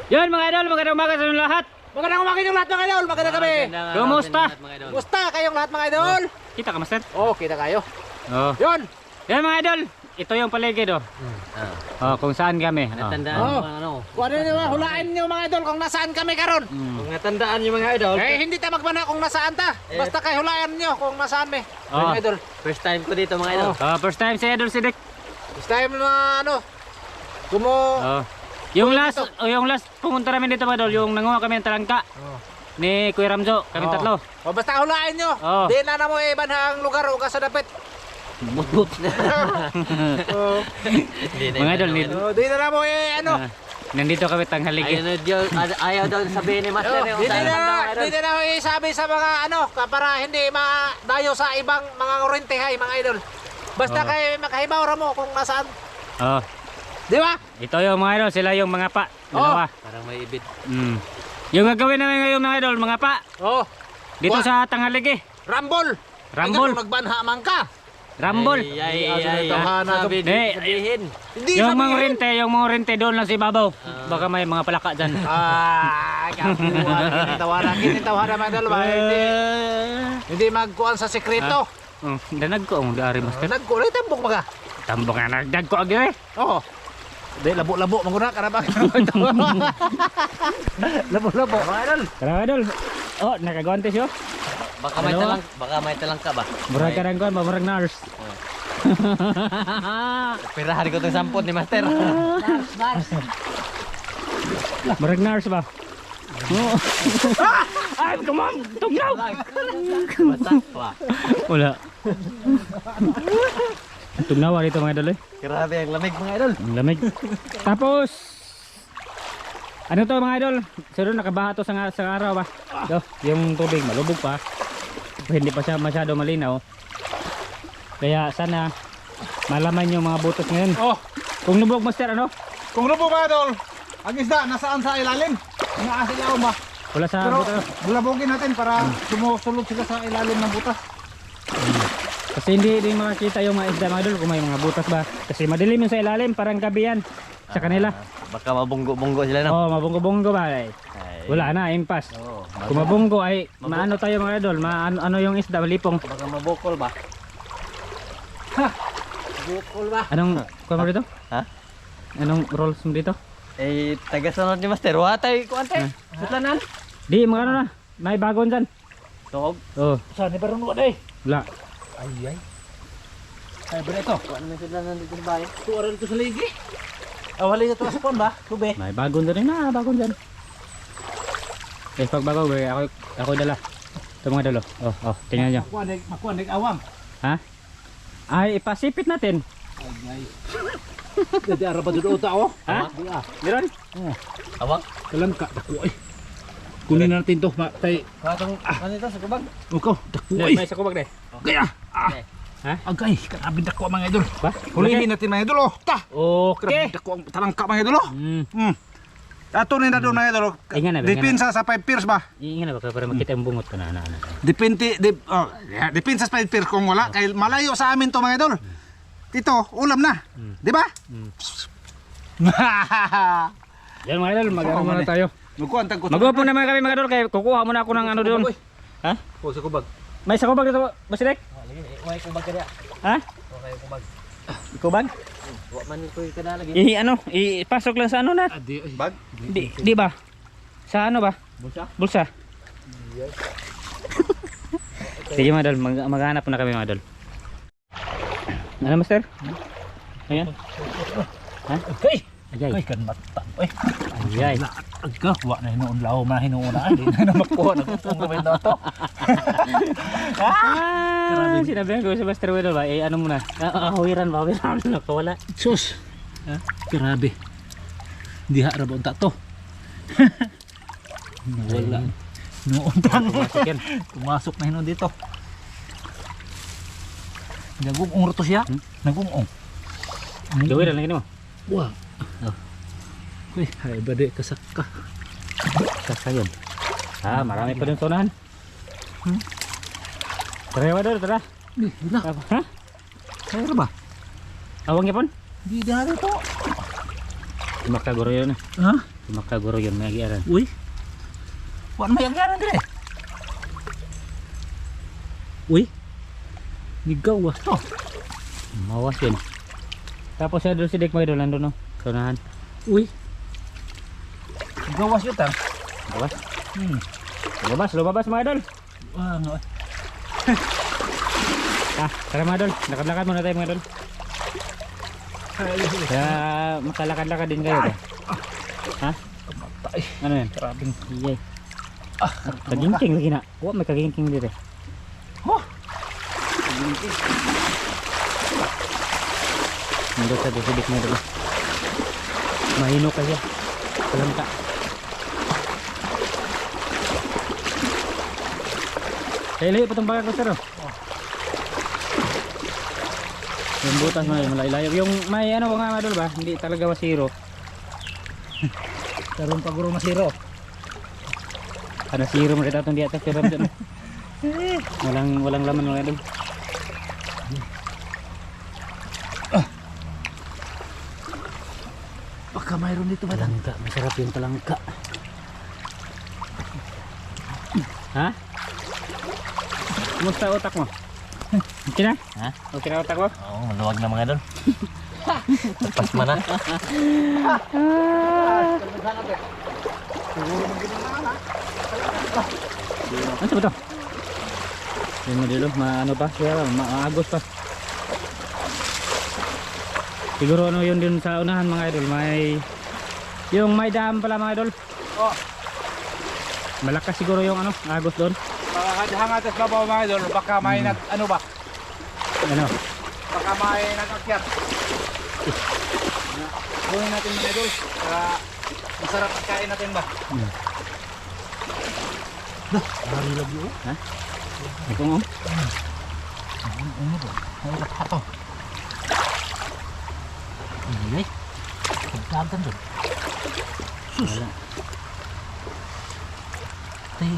Yun mga idol, magandang umaga sa inyo lahat. Magandang umaga yung lahat mga idol. Magandang gabi. Kumusta? Kumusta kayong lahat mga idol? Kita ka master? Oh, kita kayo. Oh. Yun. Yan mga idol, ito yung paligid oh. Oh, kung saan kami. Natandaan Oh. mo ano? Kung ano nyo, hulaan nyo mga idol kung nasaan kami karon. Kung natandaan yung mga idol. Eh, hindi ta magmana kung nasaan ta. Basta kayo hulaan nyo kung nasaan me. Oh. Mga idol. First time ko dito mga idol. First time si Idol Sidik. This time na ano, kumo... Oh. Yung last pumunta namin dito mga idol, yung nanguha kami ng talangka. Ni Kuya Ramzo, kami tatlo. Oh, basta hulaan nyo. Oh. Di na mo iban ang lugar o sa dapit. Mutmut. Oh. Mga idol, Di na mo ano. nandito kami tanghaligi. Ayaw daw sabihin ni Master yung Hindi saan na, idol. hindi na isabi sa mga ano, para hindi madayo sa ibang mga orintehay mga idol. Basta kayo makahibaw ra mo kung nasaan. Oh. Di ba? Ito yung mga idol, sila yung mga pa. Dalawa. Parang may ibit. Yung gagawin namin ngayon mga idol, mga pa. Oh, Dito sa tanghaligi. Rumble. Rumble. Ikaw nagbanha man ka. Rumble. Sabihin. Hindi Yung mga sabihin. rente, doon lang sa ibabaw. Baka may mga palaka dyan. Kapuan. Kinitawaran mga idol ba? Hindi magkuhan sa sekreto. Danag ko ang dari master. Nagkulay tambok mga. Tambok nga nagdag ko agad eh. Oo. Di labo-labo maguna ka na ba? Labo-labo mga idol. Tara idol. Oh, nakagwantes yo. Baka may talang ka ba? Murag ka rin ko, murag nurse. Pirahan ko itong sampot ni Master. Murag nurse ba? Oh. Ay, come on! Tugnaw! Wala. Tugnawa dito mga idol eh. Grabe ang lamig mga idol. Ang lamig. Tapos ano to mga idol? Siro nakabaha to sa araw ba? Do, yung tubig malubog pa. Hindi pa siya masyado malinaw. Kaya sana malaman yung mga butas ngayon. Oh, Kung lubog master ano? kung lubo mga idol, ang isda nasaan sa ilalim? Inaasin ako ba? Wala sa Pero butas. bulabogin natin para sumusulog sila sa ilalim ng butas. Kasi hindi makakita yung mga isda mga idol kung may mga butas ba. Kasi madilim yung sa ilalim, parang gabi yan sa kanila. Baka mabunggo-bunggo sila no? Oh, mabunggo-bunggo ba? Ay, wala na, impas. Kung mabunggo ay maano tayo mga idol, ano yung isda, malipong. Baka mabukol ba? Bukol ba? Anong kuha mo dito? Ha? Anong rolls mo dito? Eh, taga-sunod ni Master. Watay ko ante. Sutlanan. Di, mga ano na, may bagon dyan. Tuhog. Oh, Saan ni Baron Waday? wala. Ay. Ay, ba ito? Ano may sutlanan dito sa bahay? Tuwaran ito sa ligi. Awali na ito sa pon ba? Tube. May bagon dyan na, bagon dyan. Eh, pag bago, ako dala. Ito mga dalo. Oh, tingnan nyo. Makuha awam. Ha? Ay, ipasipit natin. Ay. Dadi ara ba doon tao? Ha? Meron? Awang. Kalam ka dako ay. Kunin natin to, tay. Katong ano ito sa kubag? Uko, dako May ay. sa kubag deh. Kaya. Ha? Agay, karabi dako mga idol. Ba? Hulihin natin mga idol oh. Ta. Okay. Karabi dako ang talangka mga idol oh. Ato ni na doon mga idol. Ingan na ba, Dipinsa sa 5 piers ba? Iingan na ba para makita yung bungot ko na. Dipinsa sa 5 piers kung wala kay malayo sa amin to mga idol. Dito, ulam na. Di ba? Yan mga idol, mag-ano muna tayo. Magkuantang ko. Mag-upo naman kami mga idol, kaya kukuha muna ako ng ano doon. Ha? Oh, sa kubag. May sa kubag dito, Basilek? May kubag ka diya. Ha? Okay, kubag. Kubag? Wa man ko kada lagi. Ipasok lang sa ano na? Bag? Di ba? Sa ano ba? Bulsa? Bulsa? Sige mga idol, maghanap na kami mga idol. Ano master? Ayan. Ha? Hey! Ajay. Ay, kan mata. Ay, Ajay. agka. Wa na hinuon lao, na hinuon na. Hindi na makuha. Nagpupong gawin na ito. Sinabihan ko sa master idol ba? Eh ano muna? Hawiran ba? Hawiran. Nakawala. Sus! Grabe. Di harap ang tato. Wala. Noon tang. Pumasok na hinuon dito. Nagugong roto siya. Nagugong. Gawin lang mo. Wow. Uy, hay ba di kasak ka. Kasa yun. Marami pa din sonahan. Tara ba doon, tara. Di, wala. Ha? Kaya ba? Awang yapon? Di na ito. Makaguro yun. Ha? Makaguro yun, may agiaran. Uy. Wala may agaran dire. Uy. Nigawas to. Mawas yun. Tapos siya doon si Dick mga idol, nandun no? Sunahan. Uy. Nigawas yun tang. Lumabas. Lumabas mga idol. Ano? Tara mga idol, lakad-lakad muna tayo mga idol. Kaya makalakad-lakad din kayo ba? Ha? Matay. Ano yan? Karabing. Iyay. Kagingking lagi na. Huwag may kagingking dito. Oh. Hindi sa disidik mo dito. Mahino ka siya. Alam ka. Kaya layo pa itong baga ko sir oh. Yung butas mo yun, malay-layo. Yung may ano mga madol ba? Hindi talaga masiro. Karon paguro masiro. Ada siro mereka datang di atas kira dyan. Walang laman mga idol. Baka mayroon dito ba? Talangka, masarap yung talangka. Ha? Kumusta utak mo? Okay na? Ha? Okay na utak mo? Oo, maluwag na mga idol. Lepas mana? Ano ba ito? Yung madilo, maano pa siya, maagos pa. Siguro ano yun din sa unahan mga idol, yung may dam pala mga idol. Oh. Malakas siguro yung ano, agos doon. Hangat sa babaw mga idol, baka may ano ba? Ano? Baka may nag-akyat. Kunin natin mga idol para masarap kain natin ba? Hari lagi oh. Ha? Ito mo? Ano ba? Ay hato. Ini. Pagkagan doon. Sus. Tay,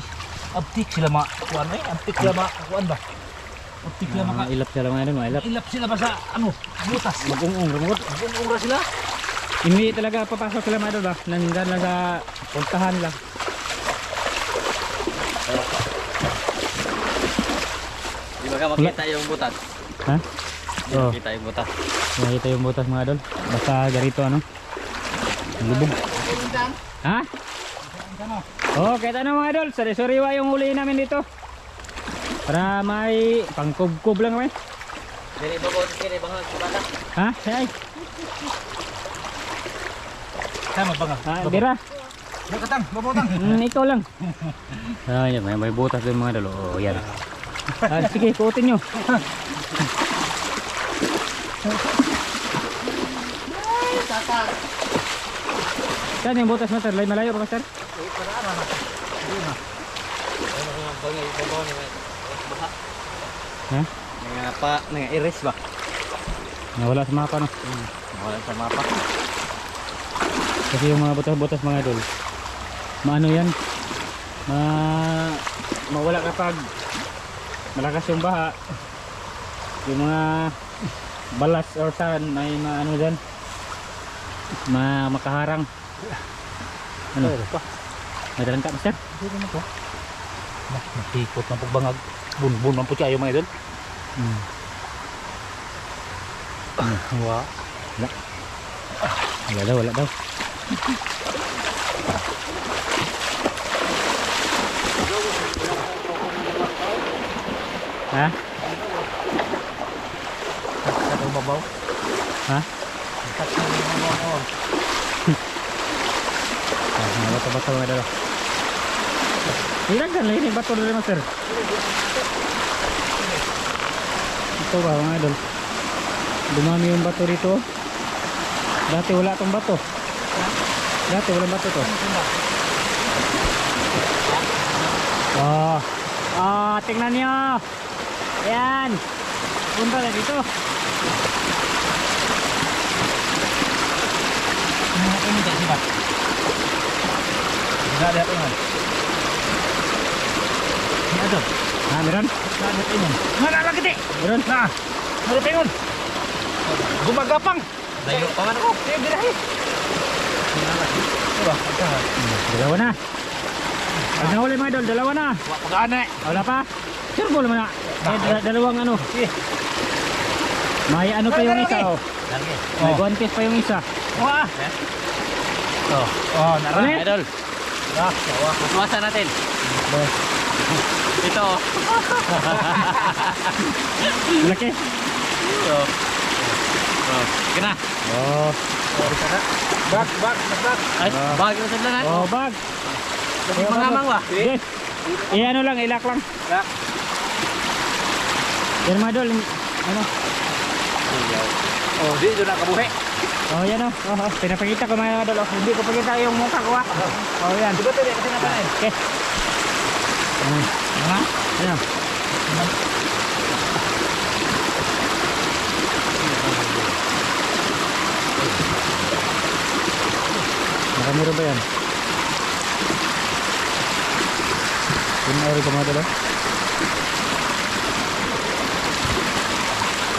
abtik sila kuan eh, abtik sila kuan ba? Abtik sila Ilap sila mga idol, mailap. ilap sila ba sa ano, butas. Mag-ung-ung, ramot. Ung-ung ra sila. Hindi talaga papasok sila mga idol ba? Nandyan lang sa puntahan lang. Di ba ka makita yung butas? Ha? Di Oh. makita yung butas. Nakita yung butas mga idol. Basta garito ano. Lubog. Ha? Oh, kahit ano mga idol. Sari-sariwa yung huli namin dito. Para may pangkub-kub lang kami. Dili ba ko kini bangag bata? Ha? Ay. Tama ba nga? Dira. Nakatang, babotang. Ikaw lang. Ay, may butas doon mga idol. Oh, yan. Sige, kuotin nyo. Saan yung butas master? Malayo pa master? Ha? Nga iris ba? Nawala sa mapa no? Wala sa mapa. Kasi yung mga butas-butas mga idol, maano yan? Mawala kapag malakas yung baha. Yung mga balas or sand may maano dyan, makaharang. Ano? May dalang ka master? Dito na to. Natikot na pagbangag. Bunbun man po siya yung mga idol. Wow. Wala daw. Ha? Sa babaw. Ha? Sa babaw. Bato-bato mga idol. Ilagyan lang yung bato dali master. Ito ba mga idol? Dumami yung bato dito. Dati wala tong bato. Dati walang bato to. Tingnan nyo. Ayan. Punta na dito. Ini tak sibat. Enggak ada pengen. Ini ada. Meron? Enggak ada pengen. Mana lagi teh? Meron? Nah, ada pengen. Gumagapang. Layo pa man ako. Sige, birahi. Diba? Dalawa na. Pag nahuli mga idol, dalawa na. Pag-ane. Wala pa? Sure ball man na. Dalawang ano. May ano pa yung isa oh. May guantes pa yung isa. Wah. Oh, nara. Ulit. Idol. Maswasan natin. Ito oh. Laki. Ito. Oh, sige na. Oh. Bag. Ay, bahagi na sa lahat. Oh, bag. Mangamang ba? Yes. Ano lang, ilak lang. Lak. Yan mga idol, ano? Oh, di doon nakabuhi. Oh, yan oh. Oh, pinapakita ko mga idol. Oh, hindi ko pakita yung mukha ko ah. Oh, yan. Diba ito, kasi napanin. Okay. Ha? Ayan. Nakamiro ba yan? Pinari ko mga idol.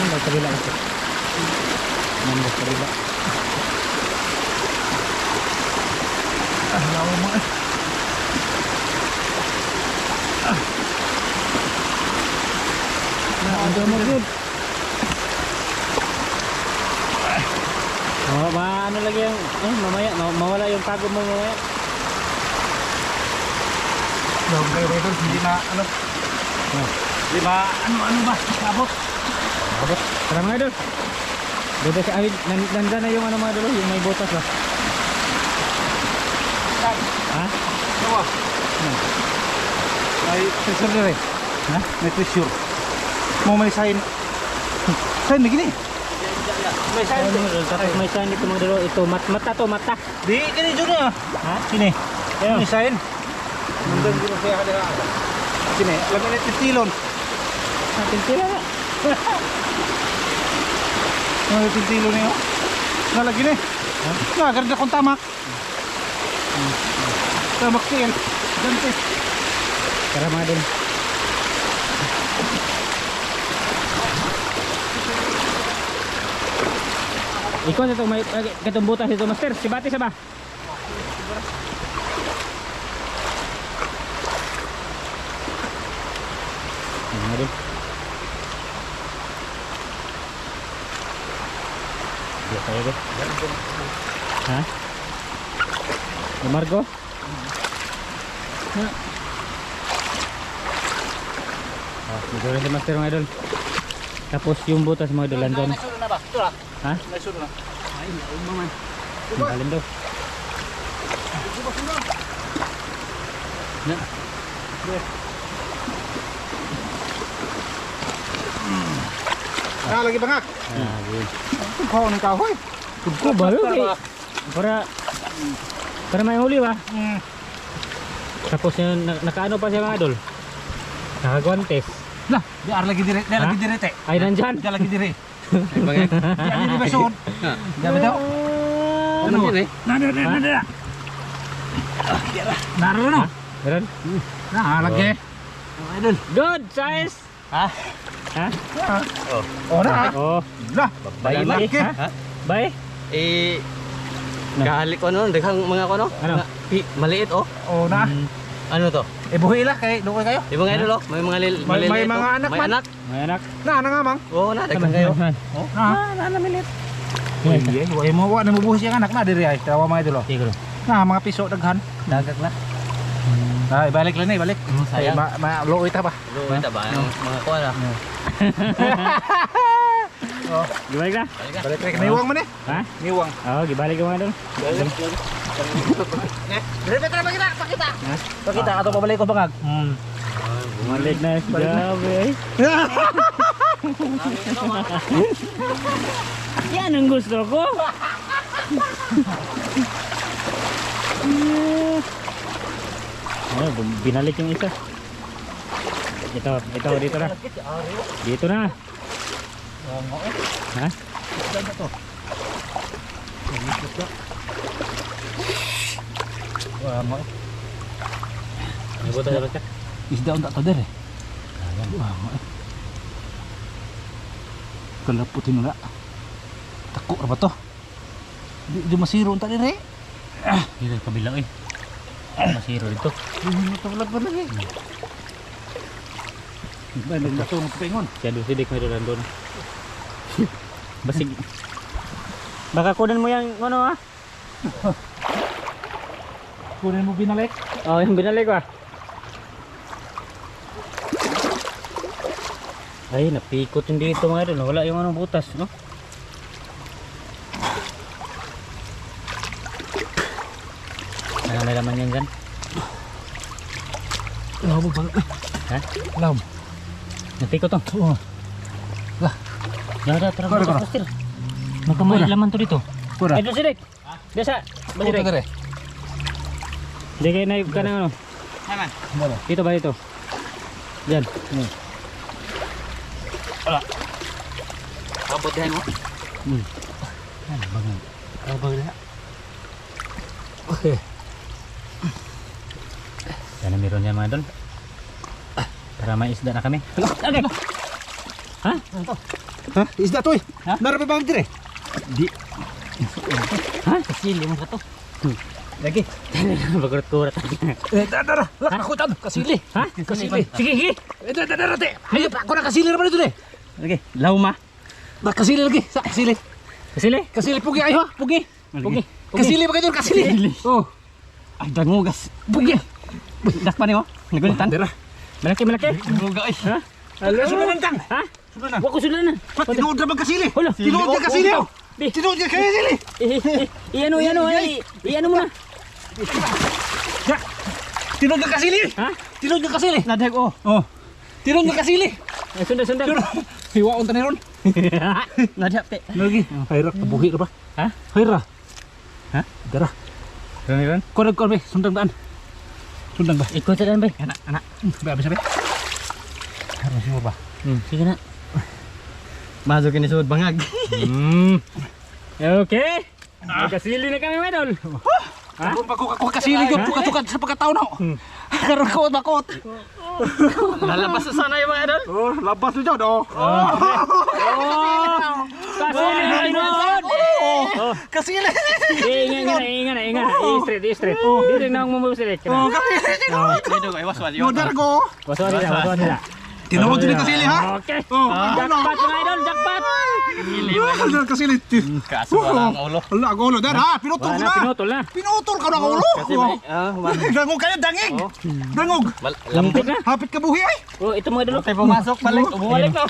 Ano, kabila ito. Ano, kabila. Lawa mo eh. Ano mo good? Oh, ano lagi yung mamaya mawala yung pagod mo mamaya. Yung kayo ito, hindi na ano. Di ba, ano ba? Abot. Abot. Tara mga idol. Dito sa awit, nandyan na yung ano mga idol, yung may butas ba? Ha? Ano? May pressure na rin. Ha? May pressure. Mau may sign. Sign begini. May sign. Tapos may sign ito mga idol, ito mata to mata. Di kini juga. Ha? Sini. Ayo. May sign. Nandun dito saya ada. Sini, lagi na titilon. Atin sila na. Ano titilon niyo? Na lagi ni. Na garda kon tamak. Tamak tiil. Ganti. Tara mga idol. Ikaw ito may katong butas ito master, si Bati sa ba? Ano din? Iya tayo ko. Ha? Margo? Ha? Ah, dito rin si master mga idol. Tapos yung butas mga idol andun. Nasunod na ba? Ito ah. Ha? Nasunod na. Ay, nauma man. Tinggalin daw. Na. Ah, lagi bangak. Ah, yun. Kau ni kahoy. Ko bayo kay. Para may huli ba? Tapos yung nakaano pa siya mga idol. Nakaguantes. Lah, di ar lagi dire, dia lagi dire te. Ay nandyan. Dia lagi dire. Bagay. Dia dire basod. Dia betul. Ano din eh? Nada. Naro no. Meron? Nah, lagi. Idol. Good size. Ha? Ha? Oh, nah. Oh. Lah, Bay lagi. ha? Bay? Eh, kahalik ko ano, daghang mga ko no? Ano? Maliit oh. Oh, nah. Ano to? Eh buhi lah kay doon kayo. Yung mga idol oh, may mga maliliit. May mga oh. anak May man. anak. May anak. Nah, nga mang. Oo na, daghang kayo. Oh, nah. Namilit. Oh, iya, wa mo wa na mubuhis yang anak na diri ay. Tawa mga idol. Siguro. Nah, mga piso daghan. Dagag na. Ay, balik lang ni, balik. Sayang. Luoy ta ba? Luoy ta ba? Mga kuha na. Oh, Gibalik na? balik rek niwang man eh. Ha? Niwang. Oo, gibalik ko mga idol. Dire betra pakita, pakita. Pakita ato pabalik ko bangag. Bumalik na. Grabe ay. Yan ang gusto ko. Ano, binalik yung isa. Ito, dito na. Dito na. Ha? Wah, mo. Nabuto sa basta. Isda unta to dire. Wah, mo. Kalaputin na. Tako ra ba to? Di masiro unta dire. Dito kabila eh. Masiro dito. Matulad pa lagi. Ba naglatong pingon. Siya doon sidik may doon. Basig. Baka kunin mo yung ano ah. Kunin mo binalik. Oh, yung binalik ko ah. Ay, napikot yung dito mga idol. Wala yung ano butas, no? Ano na naman yan dyan? Laom bang. Ha? Laom. Napikot to? Oo. Lah. Yara, tara Kura, butas kura. pastil. Magkamay laman to dito. Kura. Ay, doon sidik. Desa. Kuta Basidik. dere. Hindi kayo naib ka ng ano. Naman. Wala. Dito ba dito? Diyan. Abot din mo. Ano bangan? Ano ba na? Okay. Sana meron yan mga idol. Para may isda na kami. Okay. Ha? Ha? Isda to eh. Ha? Narabi bang dire? Di. Ha? Kasili mo ka to. Lagi. Bagurot-kurot. Dara. Lah ako tan kasili. Ha? Kasili. Sige, sige. Dara te. Hayop ako na kasili naman dito eh. Sige. Lauma. Ba kasili lagi. Sa kasili. Kasili. Kasili pugi ayo, pugi. Pugi. Kasili ba kayo kasili? Oh. Ay, dangugas. Pugi. Dakpa niyo. Nagulitan. Dara. Malaki, malaki. Buga ay. Ha? Hello. Sulanan tang. Ha? Sulanan. Wako sulanan. Tinuod ra bang kasili? Hala. Tinuod ka kasili. Di. Tinuod ka kasili. Iano, ay. Iano mo na. Ya. Tinuod ka kasili. Ha? Tinuod ka kasili. Nadag oh. Oh. Tinuod ka kasili. Sunda. Hiwa on taniron. Nadag te. Lagi. Hayra kabuhi ra ba? Ha? Hayra. Ha? Dara. Kaniran? Kon be sundang daan. Sundang ba? Ikot sa dan bay. Anak. Ba bisa be. Harus siapa ba? Sige na. Masukin ni suod bangag. Okay. Magkasili na kami, mga idol. Ha? Ako kasili gyud tukat sa pagkataon na. Karon ko bakot. Lalabas sa sana yung mga idol. Oh, labas ni jod oh. Kasili na idol. Oh, kasili. Ingat na. I-straight. Dito na ang mumusilik. Oh, kasili. Dito kay waswas Yo dar ko. Waswari nila. Tinuod din kasili ha. Okay. Oh, Jackpot, mga idol. Jackpot. Dar kasili. Kaso wala ang ulo. Ala ulo dar ha, pinutol ko Wala na. na, pinutol na. Pinutol ka na ang ulo. Kasi may Dangog kayo dangig. Dangog. Lumpik na. Hapit ka buhi ay. Oh, ito mga idol. Tay pumasok balik, bumalik na.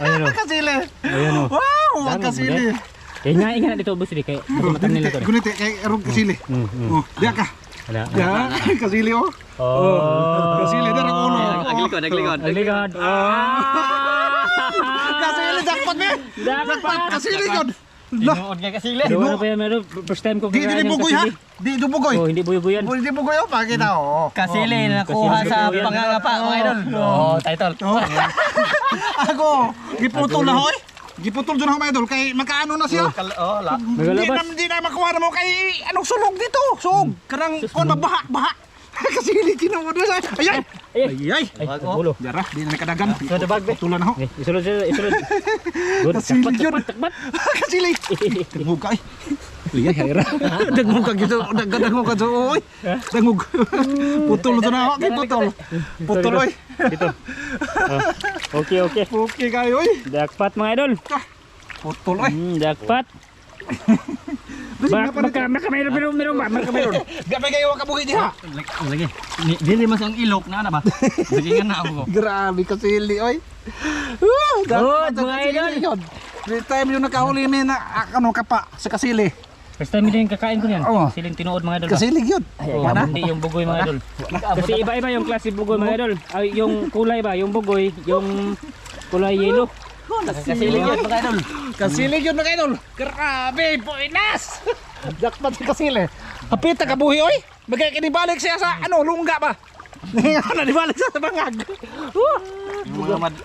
Ayun o. Kasili. Ayun o. Wow, ang kasili. Ingat na dito, bus. Kaya matan nila to. Gunite kay erong kasili. Oh, diya ka. Wala. Ya, kasili oh. Oh. Kasili dar ang ulo. Aglikod. Agligad. Kasili jackpot be. Jackpot kasili yun. Lah, Tinuod nga kasili. Ano pa yan, meron? First time ko di kakain ng bugoy ha. kasili. Di bugoy. Oh, hindi buyo-buyan. Di bugoy oh, pakita oh. Kasili na nakuha Kasili. sa pangangapa mga idol. Oh, title. Ako, giputol na hoy. Giputol dun ako mga idol kay magkaano na siya. Oh, la. Nagalabas. Di na makuha na mo kay anong sulog dito. Sug, kanang kon baha. Kasili tinuod na siya. Ayay. Ayay. Ay, ulo. Dara, di na nakadagan. So, the bag, be. Tulan ako. Okay, isulod. Good. Kasili yun. Takpat. Kasili. Dagmug ka eh. Liyay, hayra. Dagmug ka gito. Dagmug ka dito. Oy. Dagmug. Putol to na ako. Putol. Putol oy. Dito. Okay. Okay kayo oy. Jackpot mga idol. Putol oy. Jackpot. Meron ba? Gapay kayo kabuhi diha. Lagi. Dili mas ang ilok na ba? Lagi nga na ako. Grabe kasili oy. Good mga idol. Every time yung nakahuli ni na ano kapa sa kasili. First time din kakain ko niyan. Oo. Siling tinuod mga idol. Kasili yun. Oh, hindi yung bugoy mga idol. Kasi iba-iba yung klase bugoy mga idol. Ay, yung kulay ba? Yung bugoy, yung kulay yellow. Kasili yun mga idol. Kasili yun mga idol. Grabe, poinas. Jackpot si kasili. Kapit ka buhi oy. Bagay kinibalik siya sa ano, lungga ba? Ano nibalik sa bangag.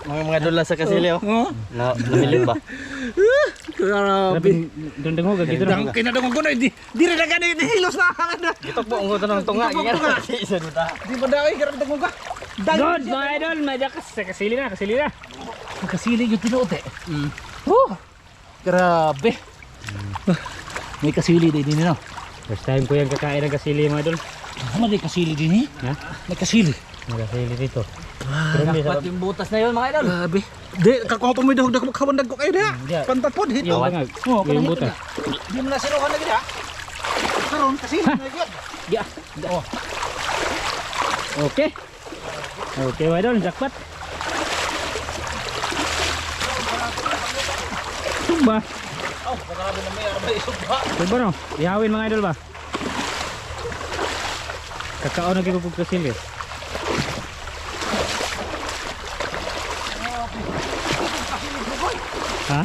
Mga dola sa kasili oh. Namilip ba? Grabe. Doon mo gagito na. Dang kinadungog ko na di rin na gani hilos na. Gitok po ang ng tunga. Isa duta. Di ba daw grabe dungog ka. Good mga idol. Majakas. Kasili na. Kasili yung tinuot eh. Grabe. May kasili din no. First time ko yung kakain ng kasili mga idol. May kasili din eh. Ha? May kasili. May kasili dito. Pero hindi sa Dapat yung butas na yun mga idol. Grabe. Di, kakuha pa mo yung dahog kawandag ko kayo na. Yeah. Pantat po, dito. yung bangag. Yung butas. Di mo na sinuhan lagi na. Karoon, kasili na yun. Yeah. Oh. Okay. Okay mga idol, jackpot. Suba. Oh, grabe na may arabay suba. Suba no? Ihawin mga idol ba? Kakao na kikupog kasili. Ha?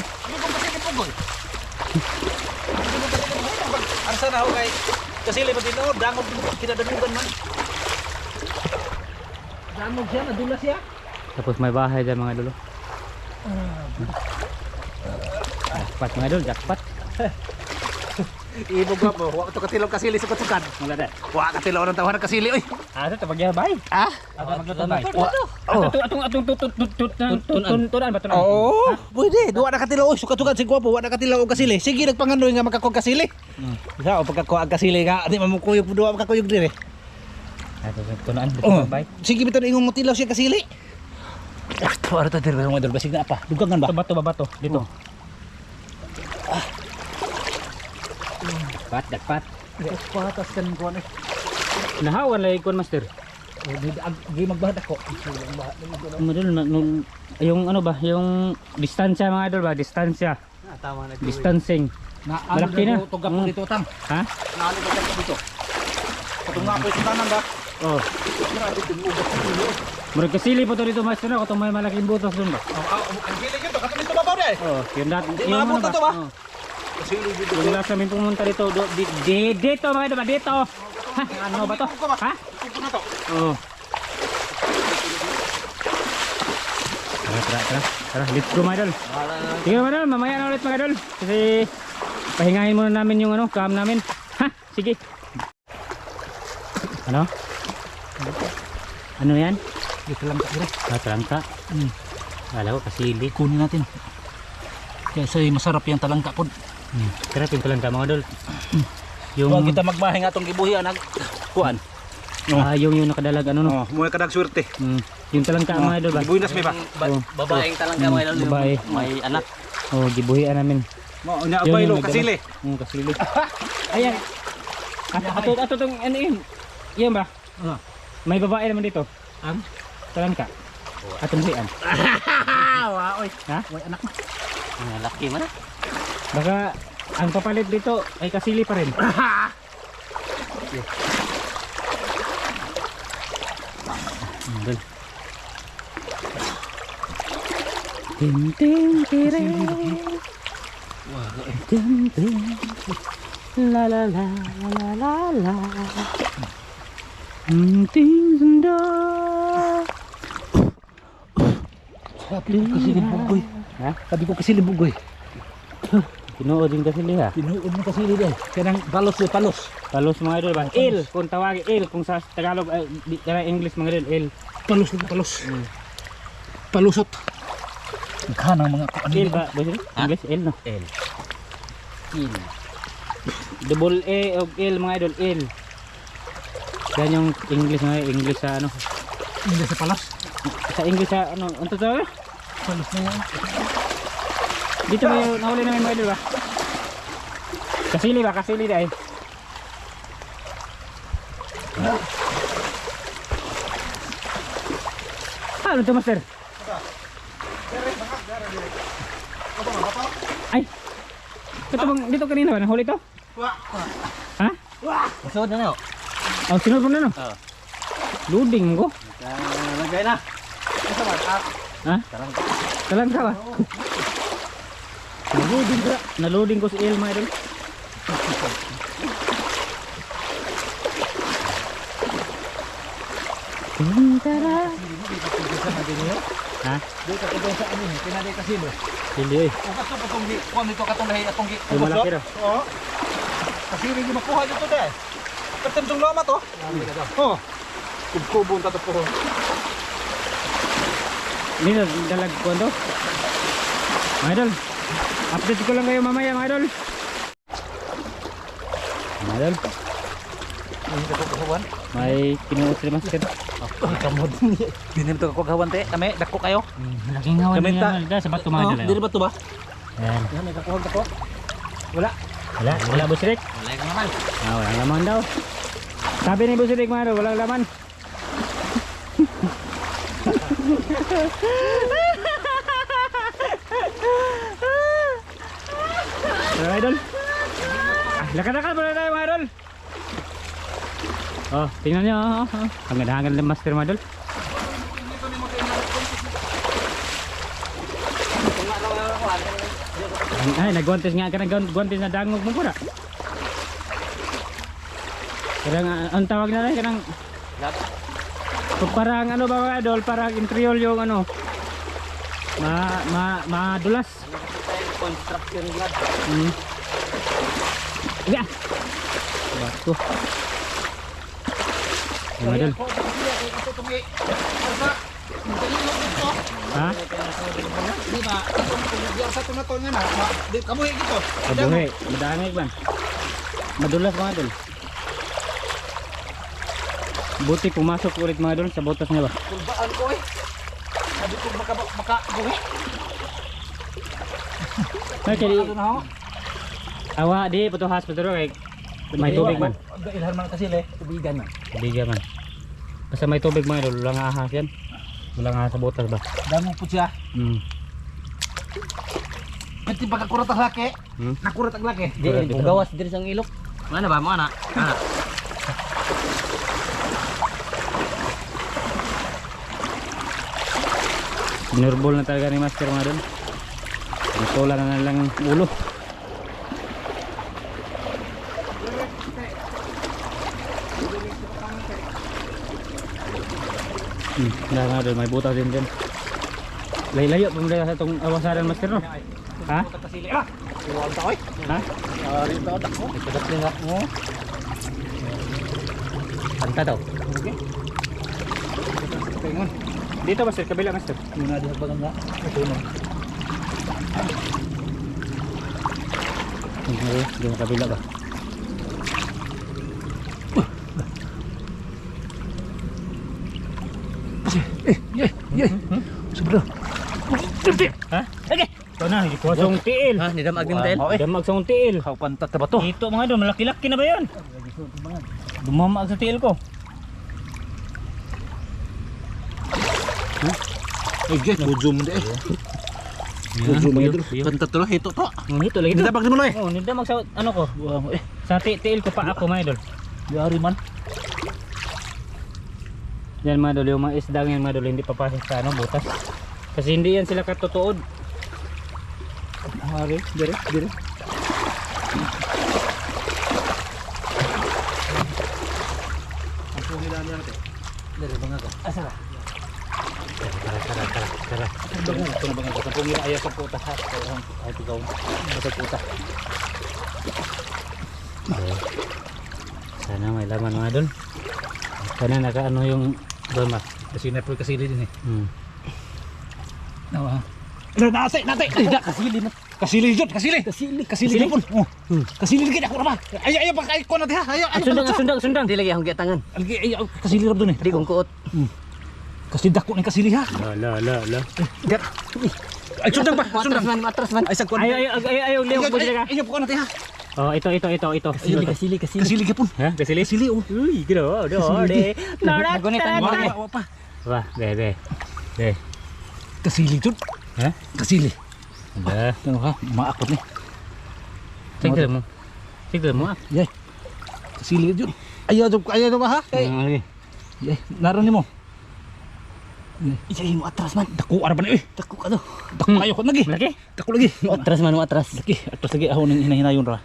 Arsa na ako kay kasili pa din dangog kinadanugan man. Dangog siya, nadulas siya. Tapos may bahay dyan mga idol. Jackpot mga idol, jackpot. Ibog ba po, wak to katilaw kasili sa katukan. Wala na. Wak katilaw ng tawanan kasili oy. Asa ta pagyabay? Ah? Asa maglutabay? Oh. Tunan ba tunan? Oo, pwede. Duwa na katilaw oy, sukatukan si gwapo, wa na katilaw og kasili. Sige nagpanganoy nga magkakog kasili. Isa o pagkakuha ang kasili nga, di mamukuyog duwa magkakuyog dire. Tunan Oh. bay. Sige biton ingong mutilaw siya kasili. Ito ara ta dire mga idol, basig na pa. Dugangan ba? Bato dito. Jackpot. Patas kan ko ni. Nahawan lagi kon master. Gi magbahad ako. Madul yung ano ba, yung distansya mga idol ba, distansya. Tama na. Distancing. Na Malaki na. Tugap mo dito tang. Ha? Naano ko dito. Patunga ko sa tanan ba? Oh. Grabe tumugas sa dulo. Murag kasili po to dito master na kung may malaking butas doon ba? Ang gilig ito, katulad ito babaw di. Oh, yung dat Di yung maabot ano to ba? Oh. Kasili dito. Yung last namin pumunta dito, dito mga idol ba, dito. Ha? Ano ba to? Ha? Ito na to. Oh. Tara, let's go mga idol. Sige mga idol, mamaya na ulit mga idol. Kasi pahingahin muna namin yung ano, cam namin. Ha? Sige. Ano? Ano yan? Dito lang ka dire. Talangka. Kala ko kasili. Kunin natin. Kasi masarap yung talangka pod. Sarap yung talangka mga idol. Yung Yung, kita magbahay nga tong gibuhi anag kuan. yung nakadalag ano no. Oh, mo kadag swerte. Yung talangka mga idol ba? Gibuhi nas may ba? Oh. Babaeng talangka mga idol. Babae. May anak. Oh, gibuhian namin. Mo nya abay lo kasili. Kasili. Ayan. Ato tong ano yun? Yan ba? May babae naman dito. Ang Talangka. Atong buhian. wa oy. Ha? Way anak. Ang laki man. Baka ang papalit dito ay kasili pa rin. Andun. Tim tim tire. Tim tim. La la la la la la. Ting senda. Sabi ko kasi libugoy. Ha? Sabi ko kasi libugoy. Tinuod din kasili ha. Tinuod mo kasi dito. Kanang palos de palos. Palos mga idol ba? Il kung tawagin il kung sa Tagalog English mga idol il. Palos de palos. Palusot. Kanang mga kuan Il ba? Boss? English il no. Il. Double A o il mga idol il. Yan yung English sa ano. Hindi sa palos. Sa English sa ano. Ano to? Palos na yan. Dito ba yung nahuli namin mga idol ba? Kasili ba? Kasili dahil. Ano to master? Ay! Ito bang dito kanina ba? Nahuli to? Ha? Sunod na na. Oh, sinod mo na no? Oo. Loading mo ko? Lagay na. Ha? Talangka ba? Naloading ko. Naloading ko si El mga idol. Tintara. Ha? Dito ka sa ano ni, pinadi kasi mo. Hindi eh. O kaso pa tong kuan dito katong lahi atong gi. Yung malaki raw. Oo. Kasi rin makuha dito deh. Katem tong lama to. Oh. Kubon ta to po. Hindi na dalag ko ito. Mga idol. Update ko lang kayo mamaya mga idol. mga idol. Ini dako kawan. May kinuot si Master. Kamod. Dinim to kagawan te. Kami dako kayo. Malaking hawan Kami ta- niya sa bato mga idol. Dili ba to ba? Yan. Yan may kakuha dako. Wala. Wala Busirik. Wala ka naman. Walang laman daw. Sabi ni Busirik mga idol, walang laman. Mga idol. Lakad-lakad muna tayo mga idol. Oh, tingnan nyo. Ang ganda-ganda ng Master mga idol. Ay, nagguantes nga ka nagguantes na dangog mo pura. Karang ang tawag na rin karang parang ano ba mga idol, parang intriol yung ano. Madulas. Construction glad. Yeah. Bato. Mga idol. Ha? Di ba? Itong sa tunaton nga na. Di kamuhi gito. Kabuhi, madangay man. Madulas mga idol. Buti pumasok ulit mga idol sa botas niya ba? Kulbaan ko eh. Sabi ko baka buhi. Ay, kaya Ano na ho? awa di patuhas paturo kay may tubig man. Ilhan man kasi le, tubigan man. Tubigan man. Basta may tubig mga idol, walang ahas yan. Walang ahas sa botas ba? Damo po siya. Pati pagkakurat ang laki. Nakurat ang laki. Di, gawas diri sang ilok. Mana ba mo ana? Ana. Sinurbol na talaga ni Master mga idol. Pagtulan na lang ulo. Nah, mga idol, may butas din dyan. Layo pa muna sa itong awasaran Master no? Ha? Kasili ah. Iwan ta oy. Ha? Ari ta dak mo. Ikadat din nga mo. Anta daw. Okay. Tingon. Dito Master, kabila Master. Muna di habagan nga. Ito mo. Dito sa kabila ba? Sobra. Ha? Okay. Ito na, hindi ko asong tiil. Ha, ni damag din tayo. Damag sa akong tiil. How pantat na ba to? Ito mga idol, malaki-laki na ba yun? Dumamag sa tiil ko. Ay, guys, zoom mo de. Zoom mo dito. Pantat to, hito to. Ito lagi Hindi ito. dabag mo loy. Oh, hindi damag sa ano ko. Buha mo eh. Sa tiil ko pa ako mga idol. Yari man. Yan mga idol, yung mga isdang yan mga idol, hindi papasok sa ano, butas. Kasi hindi yan sila katutuod. Hari, dire. Ako nila niya natin. Dire bangga ka. Asa ka? Tara. Ito na bangga ka. Kung nila ayaw sa puta ha. Ay tigaw. Sa puta. Sana may laman mga idol. Sana naka ano yung doma. Kasi na po kasili din eh. Nawa. Nate. Tidak kasili na. Kasili jud, kasili. Kasili jud pun. Oh. Kasili gid ako na ba? Ayo pa kay ko na ha. Ayo. Sundang. Di lagi akong giatangan. Algi ayo kasili ra dun eh. Di kong kuot. Kasi dako ni kasili ha. La. Gat. Ay sundang pa, sundang. Matras man. Ay sagkon. Ayaw, liw ko sila ka. Ayo po na ha. Oh, ito. Kasili. Kasili gapon. Ha? Kasili? Kasili oh. Uy, gino. Nagunitan mo ni. Wa pa. Wah, be. Kasili jud. Ha? Kasili. Ba. Tengok ha, maakot ni. Tignan mo. Yay. Kasili jud. Ayo jud ba ha? Kay. Yay, naron nimo. Iyay mo atras man. Dako ara ba ni eh. Dako ka do. Dako kayo ko lagi. Laki? Dako lagi. Atras man mo atras. Lagi, atos lagi ako ning hinahinayon ra.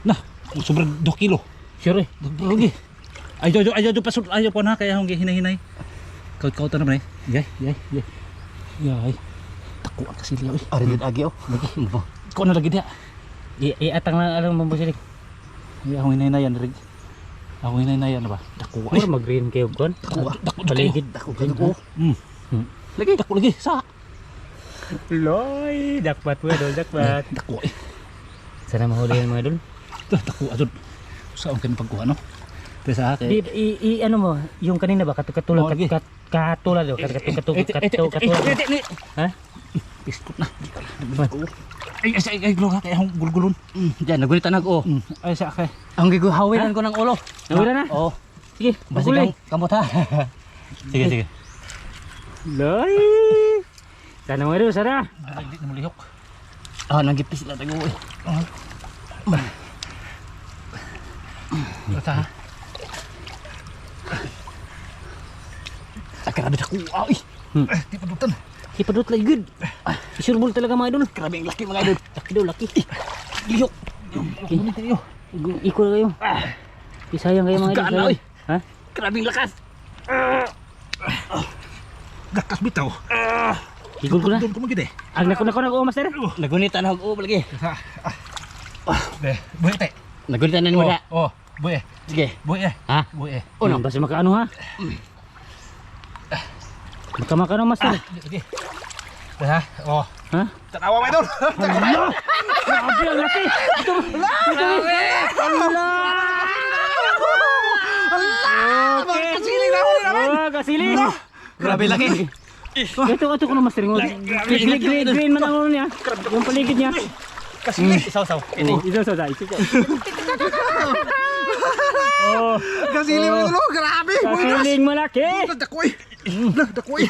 Nah, sobra 2 kilo. Sure. Dako lagi. Ayo pasud ayo po na kaya akong hinahinay. Kau ta na ba ni? Yay. Yay. Dako ang kasili oy. Ari gid agi oh. Lagi mo. Ko na lagi dia. Iatang lang alang mambusilik. Ay akong hinahinayan rig. Ako hinahinayan na ba? Dako ay. Mura mag-green kayo kon. Dako Paligid. Dako ko. Lagi dako lagi sa. Loy, dakpat mo idol, dakpat. Dako ay. Sana mahulihan mga idol. Dako adud. Saan kayo pagkuha no? Pesa ha? Ano mo, yung kanina ba katulad Oh, lagi. katulad ha? Iskot na. Ay, gloga kaya akong gulgulon. Diyan, nagulitan ako. Ay, sa akin. Ang giguhawinan ko ng ulo. Nawala na? Oo. Sige, Basigang bakuling. kamot ha. Sige. Loy! Sana mga idol, sana. Hindi na mulihok. Ah, nanggipis sila tayo eh. Bata ha? Grabe ako. Ay. Di padutan. Ipadot lang good. Sure ball talaga mga idol. Grabe ang laki mga idol. Laki daw, laki. Lihok. Kunin tayo. Iko na kayo. Isayang kayo mga idol. Gaan na, sayang. oy. Ha? Grabe ang lakas. Gakas bitaw. Igol ko na. Doon ko magid eh. Ang nako, master. Nagunitan ako lagi. Be, buhay te. Nagunitan na ni Mula. Oh, buhay. Sige. Buhay eh. Ha? Buhay eh. Ano? Basta makaano ha? Makamakano master. Sige. Ha? Oh. Ha? Tanawa mo doon. Grabe ang laki. Okay. Kasiling na huli naman. Oh, kasiling. Grabe laki. Ito ko na master. Green man ang ulo niya. Yung paligid niya. Kasiling. Isaw-saw. Oh, ito sa dai. Oh, Kasiling mo doon. Grabe. kasiling malaki. Dakoy. Dakoy.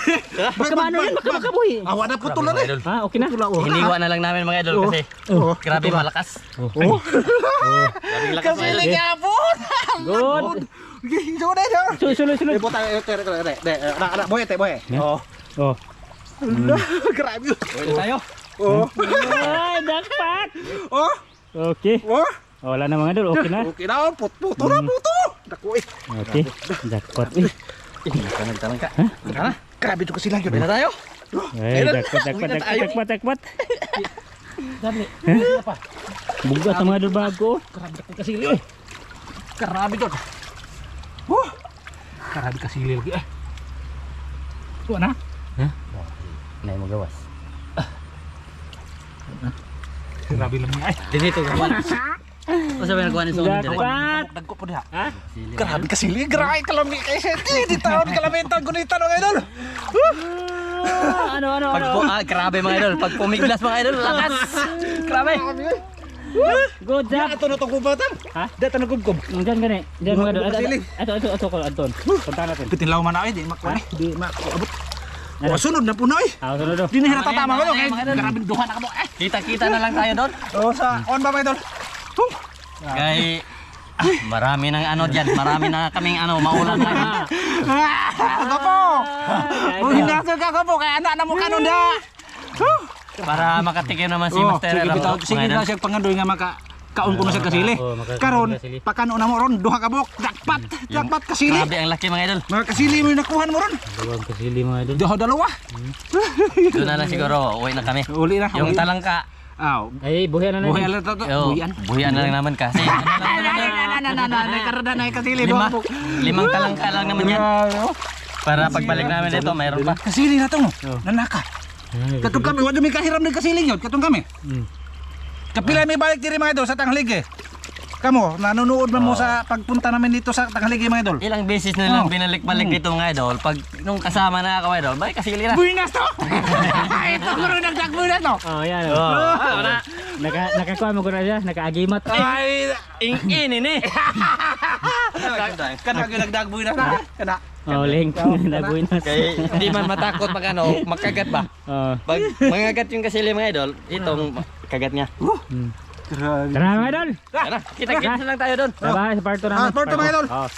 Kamano yan? Makabuhi. Awa na putol na eh. Ha, okay na. Hiniwa na lang namin mga idol kasi grabe malakas. Grabe ang lakas mga idol. Kasiling nga po. Good. Ito na ito. Sunod. Eh, puta, boy, te, boy. Oh. Oh. Grabe. Uwi na tayo. Oh. Ay, dakpat. Oh. Okay. Oh. Wala na mga idol. Okay na. Okay na, puto na, puto. Dakoy. Okay. Dakpat. Nagtanong ka. Ha? Grabe ito kasi lang yun. Uwi na tayo. Ay, dakpat. Dali. Bugat ang mga idol bago. Grabe ito kasi lang. Grabe ito. Grabe kasi lagi eh. Tuwa na. Nay magawas. Grabe lang niya eh. Dito gawan. O sabi na gawan sa ulo dito. Dakpat. Dagko po diha. Ha? Grabe kasi lagi. Grabe kalami kay Seti. Di taon kalamitan gunitan ng idol. Ano? Grabe mga idol. Pag pumiglas mga idol, lakas. Grabe. Good job. Ito na itong kumbatan. Ha? Dito na gubgob. Diyan gani. Diyan mga idol. Kasiling. Ito ko Anton. Punta natin. Pitinlaw man ako eh. Di makuha eh. Di makuabot. O, sunod na po na eh. Ah, sunod. Di na natatama ko. Mga idol. Grabe duha na ka mo eh. Kita-kita na lang tayo doon. O, sa on ba idol? Kay marami nang ano diyan, marami na kaming ano maulan na. Kapo! Buhinasol ka kapo, kaya anak na mo kanon da! Para makatikim naman si Master. Sige, Ram, bitaw, mga sige idol. na siya pangandoy nga kaon ko na sa kasili. Karon, pakano na mo ron, duha ka buok, dakpat kasili. Grabe ang laki mga idol. Mga kasili mo yung nakuhan mo ron. Dalawang kasili mga idol. Dalawa. Doon na lang siguro, uwi na kami. Uli na. Yung talangka, Aw. Ay, buhay na Buhay na. alam to. yo, Buhian. buhian na lang naman kasi. Karada na kasili. Limang talangka lang naman yan. Para pagbalik namin dito, mayroon pa. Kasili na to. Nanaka. Katong kami, wala may kahiram ng kasiling yun. Katong kami. Kapila may balik diri mga idol sa Tanghaligi. Kamo, nanonood man mo sa pagpunta namin dito sa Tanghaligi mga idol. Ilang beses na lang binalik-balik dito mga idol. Pag nung kasama na ako idol, balik kasili na. Buinas to! Ito mo rin nagdagbunas to! Oh, yan. Wala. Nakakuha mo ko na siya. Nakaagimat. Ay! Ing-inin eh. Kana nagdagbunas na. Kana. Oh, link. Nabuhay na. Kaya hindi man matakot pag ano, makagat ba? Oh. Pag mangagat yung kasili mga idol, itong kagat niya. Tara mga idol. Tara, kita-kita lang tayo doon. Bye-bye sa part 2 namin. Part 2 mga idol. Oh.